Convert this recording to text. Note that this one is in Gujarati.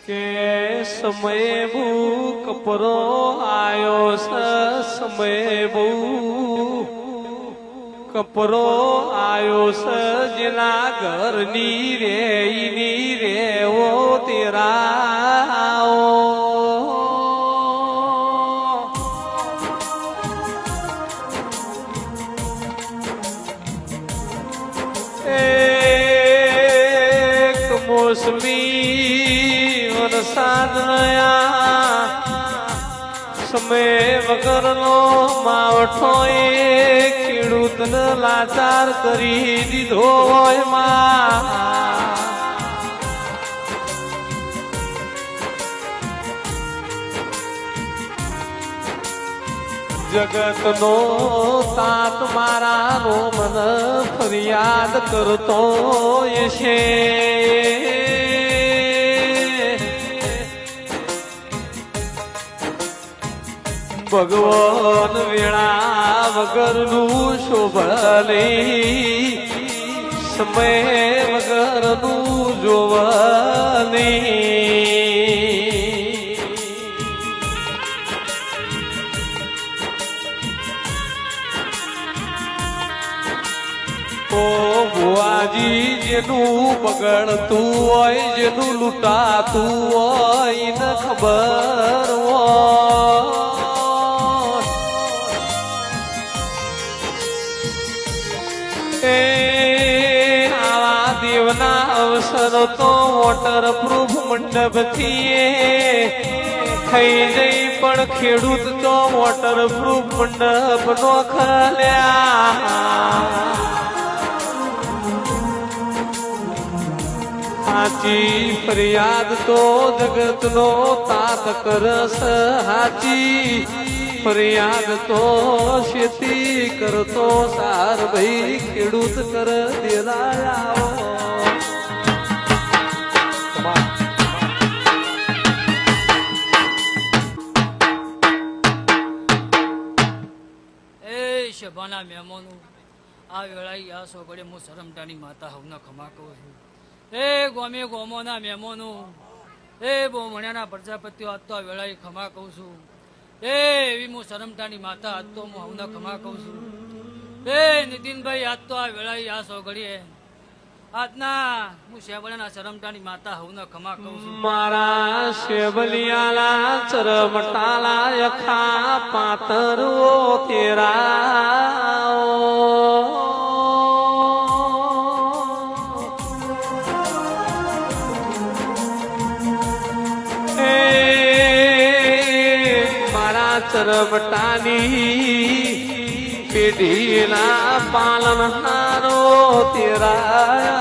કે સમય બહુ કપરો આયો છે, સમય બહુ કપરો આયો છે, જેના ઘરની રેઈની રેવો તેરા એક મોસમી વરસાદ સમય વગરનો માવઠો એ ખેડૂતને લાચાર કરી દીધો હોય માં જગતનો તાત મારાનો મન ફરિયાદ કરતો છે ભગવાન વેળા વગરનું શોભલે સમય વગરનું જોવલે ભુવાજી જેનું બગડતું હોય જેનું લૂંટાતું હોય ને ખબર હોય આવા દેવના અવસર તો વોટરપ્રૂફ મંડપથી થઈ જઈ પણ ખેડૂત તો વોટરપ્રૂફ મંડપ નો ખલ્યા હાચી ફરિયાદ તો જગતનો તાત કરસ હાચી ફરિયાદ તો ખેતી કરતો સાર ભાઈ ખેડૂત કર દેરાયા સભાના મહેમાનો આ વેળાએ આ સોગડે હું સરમટાની માતા હવના ખમા કહું છું એ ગોમે ગોમોના મહેમાનો એ બોમણ્યાના પ્રજાપતિઓ આજ તો આ વેળાએ ખમા કહું છું એ એવી હું સરમટાની માતા આજ તો હું હવના ખમા કહું છું એ નીતિનભાઈ આજ તો આ વેળાએ આ સોગડીએ આજના હું શેવલિયાના સરમટાની માતા હવના ખમા કહું છું મારા શેવલિયાલા ચરમટાલા યખા પાતરો તેરા ચરમટાની પેઢીના પાલનહારો તેરા